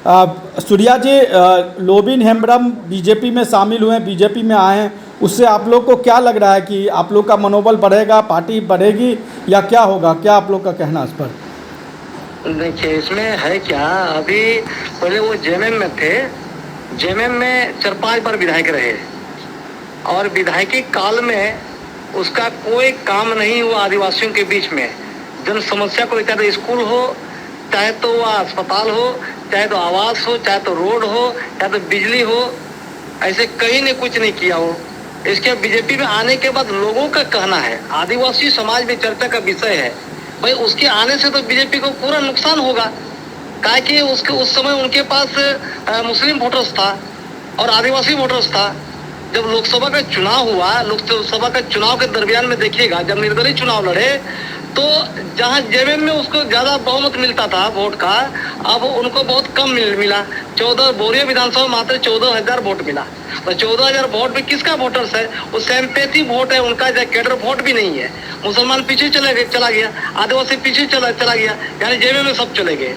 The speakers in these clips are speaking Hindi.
सूर्या जी, लोबिन हेम्ब्रम बीजेपी में शामिल हुए, बीजेपी में आए हैं, उससे आप लोग को क्या लग रहा है कि आप लोग का मनोबल बढ़ेगा, पार्टी बढ़ेगी या क्या होगा? क्या आप लोग का कहना इस पर? देखिए, इसमें है क्या, अभी पहले वो जेएमएम में थे, जेएमएम में 4-5 बार विधायक रहे और विधायकी काल में उसका कोई काम नहीं हुआ आदिवासियों के बीच में। जन समस्या को, चाहे तो स्कूल हो, चाहे तो वह अस्पताल हो, चाहे तो आवास हो, चाहे तो रोड हो, चाहे तो बिजली हो, ऐसे कहीं ने कुछ नहीं किया हो। इसके बीजेपी में आने के बाद लोगों का कहना है, आदिवासी समाज में चर्चा का विषय है, भाई उसके आने से तो बीजेपी को पूरा नुकसान होगा। काहे कि उसके उस समय उनके पास मुस्लिम वोटर्स था और आदिवासी वोटर्स था। जब लोकसभा का चुनाव हुआ, लोकसभा का चुनाव के दरमियान में देखिएगा, जब निर्दलीय चुनाव लड़े तो जहां जेएमएम में उसको ज्यादा बहुमत मिलता था वोट का, अब उनको बहुत कम मिला। 14 बोरिया विधानसभा मात्र 14,000 वोट मिला। तो 14,000 वोट में किसका वोटर्स है? वो सिंपैथी वोट है उनका, कैडर वोट भी नहीं है। मुसलमान पीछे चला गया, आदिवासी पीछे चला गया, यानी जेएमएम में सब चले गए।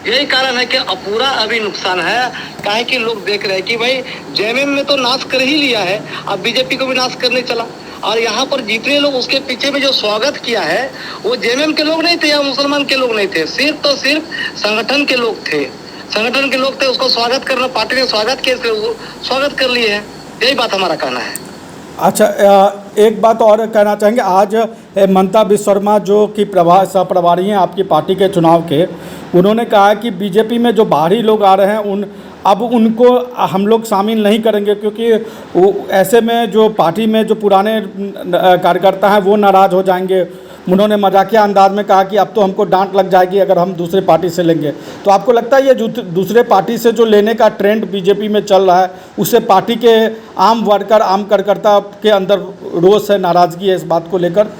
यही कारण है कि पूरा अभी नुकसान है। काहे कि लोग देख रहे हैं कि भाई जेएमएम में तो नाश कर ही लिया है, अब बीजेपी को भी नाश करने चला। और यहाँ पर जितने लोग उसके पीछे में जो स्वागत किया है वो जेएमएम के लोग नहीं थे या मुसलमान के लोग नहीं थे, सिर्फ तो सिर्फ संगठन के लोग थे। संगठन के लोग थे, उसको स्वागत करना, पार्टी ने स्वागत किया, स्वागत कर लिए है। यही बात हमारा कहना है। अच्छा, एक बात और कहना चाहेंगे। आज हेमंता विश्वकर्मा जो कि सहप्रभारी हैं आपकी पार्टी के चुनाव के, उन्होंने कहा कि बीजेपी में जो बाहरी लोग आ रहे हैं अब उनको हम लोग शामिल नहीं करेंगे, क्योंकि ऐसे में जो पार्टी में जो पुराने कार्यकर्ता हैं वो नाराज़ हो जाएंगे। उन्होंने मजाकिया अंदाज में कहा कि अब तो हमको डांट लग जाएगी अगर हम दूसरे पार्टी से लेंगे। तो आपको लगता है ये जो दूसरे पार्टी से जो लेने का ट्रेंड बीजेपी में चल रहा है, उससे पार्टी के आम वर्कर, आम कार्यकर्ता के अंदर रोष है, नाराज़गी है इस बात को लेकर?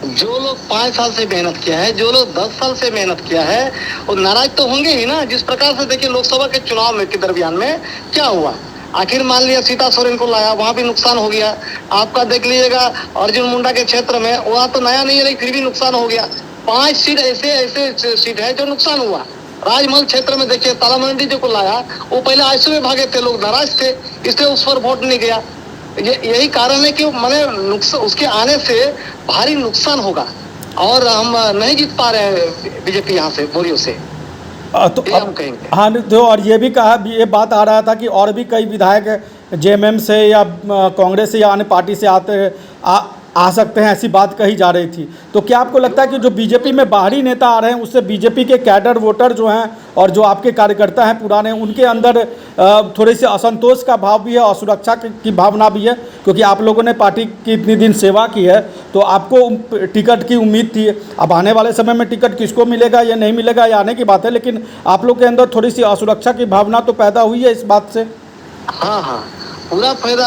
जो लोग 5 साल से मेहनत किया है, जो लोग 10 साल से मेहनत किया है, वो नाराज तो होंगे ही ना। जिस प्रकार से देखिए लोकसभा के चुनाव में के दरमियान में क्या हुआ, आखिर मान लिया सीता सोरेन को लाया, वहां भी नुकसान हो गया। आपका देख लीजिएगा अर्जुन मुंडा के क्षेत्र में, वहां तो नया नहीं है लेकिन फिर भी नुकसान हो गया। 5 सीट ऐसे सीट है जो नुकसान हुआ। राजमहल क्षेत्र में देखिए तालामंडी जो को लाया, वो पहले आईसीयू में भागे थे, लोग नाराज थे, इसलिए उस पर वोट नहीं गया। यही कारण है कि मैंने उसके आने से भारी नुकसान होगा और हम नहीं जीत पा रहे हैं बीजेपी यहाँ से, बोरियो से। तो हम कहेंगे हाँ, तो और ये भी कहा, ये बात आ रहा था कि और भी कई विधायक जेएमएम से या कांग्रेस से या अन्य पार्टी से आ सकते हैं, ऐसी बात कही जा रही थी। तो क्या आपको लगता है कि जो बीजेपी में बाहरी नेता आ रहे हैं उससे बीजेपी के कैडर वोटर जो हैं और जो आपके कार्यकर्ता हैं पुराने, उनके अंदर थोड़ी सी असंतोष का भाव भी है और सुरक्षा की भावना भी है? क्योंकि आप लोगों ने पार्टी की इतनी दिन सेवा की है तो आपको टिकट की उम्मीद थी। अब आने वाले समय में टिकट किसको मिलेगा या नहीं मिलेगा ये आने की बात है, लेकिन आप लोग के अंदर थोड़ी सी असुरक्षा की भावना तो पैदा हुई है इस बात से? हाँ, पूरा फायदा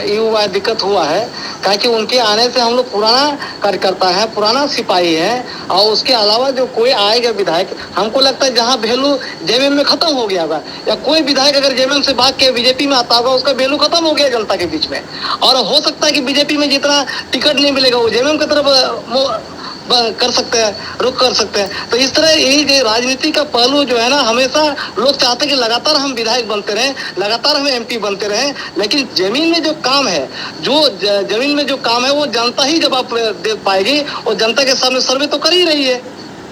ये हुआ है, दिक्कत हुआ है। ताकि उनके आने से हम लोग पुराना कार्यकर्ता है, पुराना सिपाही है, और उसके अलावा जो कोई आएगा विधायक, हमको लगता है जहाँ वैल्यू जेएमएम में खत्म हो गया होगा, या कोई विधायक अगर जेएमएम से भाग के बीजेपी में आता होगा उसका वैल्यू खत्म हो गया जनता के बीच में। और हो सकता है कि बीजेपी में जितना टिकट नहीं मिलेगा वो जेएमएम की तरफ कर सकते हैं, रुक कर सकते हैं। तो इस तरह यही राजनीति का पहलू जो है ना, हमेशा लोग चाहते हैं कि लगातार हम विधायक बनते रहें, लगातार हम एमपी बनते रहें, लेकिन जमीन में जो काम है, जमीन में जो काम है वो जनता ही जवाब दे पाएगी। और जनता के सामने सर्वे तो कर ही रही है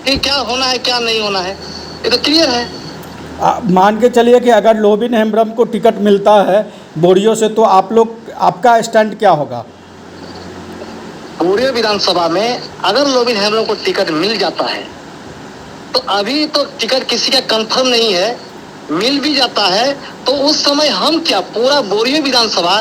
कि क्या होना है क्या नहीं होना है, ये तो क्लियर है। मान के चलिए कि अगर लोबिन हेम्ब्रम को टिकट मिलता है बोरियो से, तो आपका स्टैंड क्या होगा? बोरियो विधानसभा में अगर लोबिन हेम्ब्रम को टिकट मिल जाता है, तो अभी तो टिकट किसी का कंफर्म नहीं है, मिल भी जाता है तो उस समय हम क्या, पूरा बोरियो विधानसभा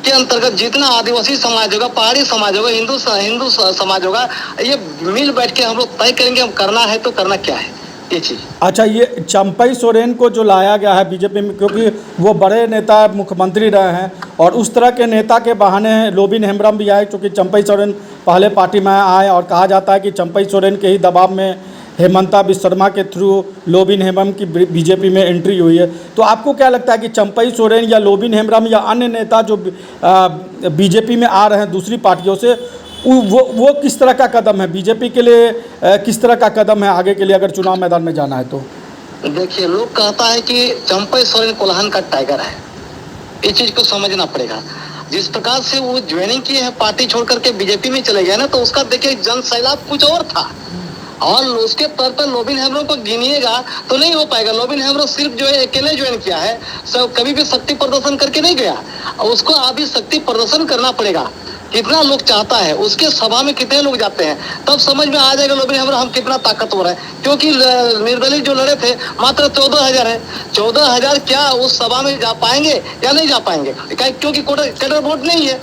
के अंतर्गत जितना आदिवासी समाज होगा, पहाड़ी समाज होगा, हिंदू समाज होगा, ये मिल बैठ के हम लोग तय करेंगे हम करना है तो करना क्या है ये चीज। अच्छा, ये चंपई सोरेन को जो लाया गया है बीजेपी में, क्योंकि वो बड़े नेता मुख्यमंत्री रहे हैं और उस तरह के नेता के बहाने लोबिन हेम्ब्रम भी आए, क्योंकि चंपई सोरेन पहले पार्टी में आए और कहा जाता है कि चंपई सोरेन के ही दबाव में हेमंता विश्वकर्मा के थ्रू लोबिन हेम्ब्रम की बीजेपी में एंट्री हुई है। तो आपको क्या लगता है कि चंपई सोरेन या लोबिन हेम्ब्रम या अन्य नेता जो बीजेपी में आ रहे हैं दूसरी पार्टियों से, वो किस तरह का कदम है बीजेपी के लिए, किस तरह का कदम है आगे के लिए अगर चुनाव मैदान में जाना है तो? देखिए, लोग कहता है कि चंपई सोरेन कोल्हान का टाइगर है। इस चीज को समझना पड़ेगा। जिस प्रकार से वो ज्वाइनिंग किए हैं, पार्टी छोड़ करके बीजेपी में चले गए ना, तो उसका देखिए जन सैलाब कुछ और था। और उसके तौर पर लोबिन हेम्ब्रो को गिनिएगा तो नहीं हो पाएगा। लोबिन हेम्ब्रो सिर्फ जो है अकेले ज्वाइन किया है, सब कभी भी शक्ति प्रदर्शन करके नहीं गया। उसको अभी शक्ति प्रदर्शन करना पड़ेगा। कितना लोग चाहता है, उसके सभा में कितने लोग जाते हैं, तब समझ में आ जाएगा लोबिन हेम्ब्रो हम कितना ताकतवर है। क्योंकि निर्दलीय जो लड़े थे मात्र 14,000 है। 14,000 क्या उस सभा में जा पाएंगे या नहीं जा पाएंगे? क्योंकि कैडर वोट नहीं है।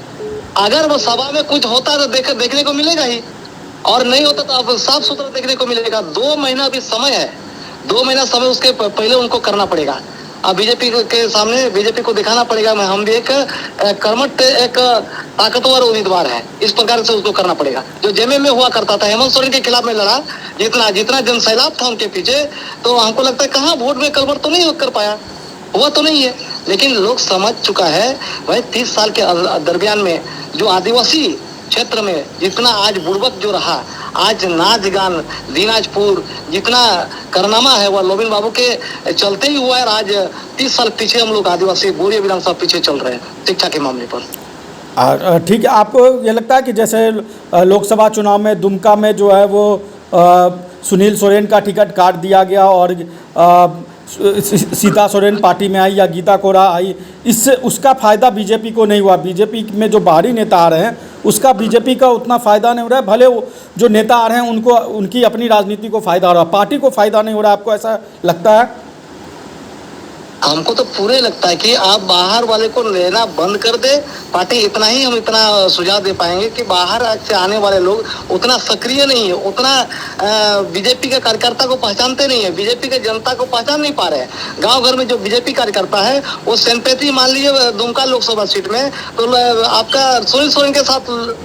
अगर वो सभा में कुछ होता तो देखने को मिलेगा ही, और नहीं होता तो अब साफ सुथरा देखने को मिलेगा। 2 महीना अभी समय है, 2 महीना समय उसके पहले उनको करना पड़ेगा। अब बीजेपी के सामने बीजेपी को दिखाना पड़ेगा हम भी एक कर्मठ, एक ताकतवर उम्मीदवार है। इस प्रकार से उसको करना पड़ेगा। जो जेएमएम में हुआ करता था, हेमंत सोरेन के खिलाफ में लड़ा, जितना जन सैलाब था उनके पीछे, तो हमको लगता है कहाँ वोट में कन्वर्ट तो नहीं कर पाया, हुआ तो नहीं है। लेकिन लोग समझ चुका है भाई 30 साल के दरमियान में जो आदिवासी क्षेत्र में जितना आज बुड़बक जो रहा, आज नाच गान दिनाजपुर जितना कारनामा है वह लोबिन बाबू के चलते ही हुआ है। आज 30 साल पीछे हम लोग आदिवासी बोरिया विधानसभा पीछे चल रहे हैं शिक्षा के मामले पर। ठीक है, आपको ये लगता है कि जैसे लोकसभा चुनाव में दुमका में जो है वो सुनील सोरेन का टिकट काट दिया गया और सीता सोरेन पार्टी में आई या गीता कोरा आई, इससे उसका फ़ायदा बीजेपी को नहीं हुआ? बीजेपी में जो बाहरी नेता आ रहे हैं उसका बीजेपी का उतना फ़ायदा नहीं हो रहा है। भले वो जो नेता आ रहे हैं उनको उनकी अपनी राजनीति को फ़ायदा हो रहा है, पार्टी को फ़ायदा नहीं हो रहा है। आपको ऐसा लगता है? हमको तो पूरे लगता है कि आप बाहर वाले को लेना बंद कर दे। पार्टी इतना ही हम इतना सुझाव दे पाएंगे कि बाहर से आने वाले लोग उतना सक्रिय नहीं है, उतना बीजेपी के कार्यकर्ता को पहचानते नहीं है, बीजेपी के जनता को पहचान नहीं पा रहे हैं। गांव घर में जो बीजेपी कार्यकर्ता है वो सिंपैथी मान लीजिए दुमका लोकसभा सीट में तो आपका सुनील सोरेन के साथ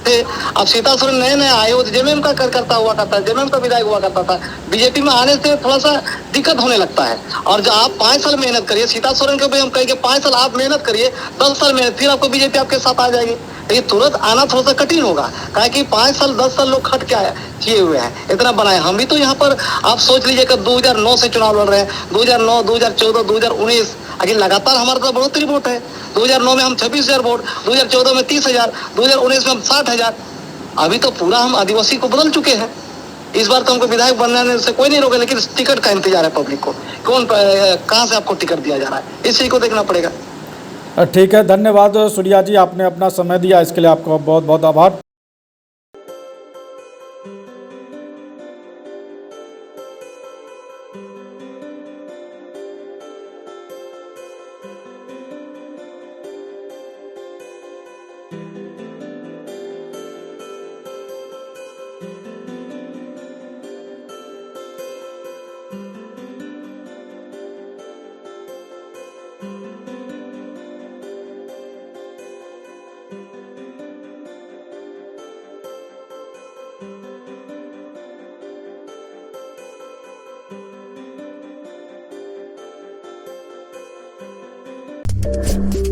थे। अब सीता सोरेन नए आए हो तो जेएमएम का कार्यकर्ता हुआ करता है, जेएमएम का विधायक हुआ करता था। बीजेपी में आने से थोड़ा सा दिक्कत होने लगता है। और जो आप 5 साल मेहनत करिए, सीता सोरेन को भी हम कहेंगे 5 साल आप मेहनत करिए, 10 साल मेहनत, फिर आपको बीजेपी आपके साथ आ जाएगी। लेकिन तुरंत आना थोड़ा सा कठिन होगा, कि 5 साल 10 साल लोग खट क्या किए हुए हैं, इतना बनाए। हम भी तो यहाँ पर आप सोच लीजिएगा 2009 से चुनाव लड़ रहे हैं, 2009, 2014, 2019, लेकिन लगातार हमारा तो बढ़ोतरी वोट है। 2009 में हम 26,000 वोट, 2014 में 30,000, 2019 में हम 60,000। अभी तो पूरा हम आदिवासी को बदल चुके हैं। इस बार तो हमको विधायक बनने से कोई नहीं रोके, लेकिन टिकट का इंतजार है पब्लिक को, कौन कहाँ से आपको टिकट दिया जा रहा है, इस चीज को देखना पड़ेगा। ठीक है, धन्यवाद सूर्या जी, आपने अपना समय दिया, इसके लिए आपका बहुत बहुत आभार। you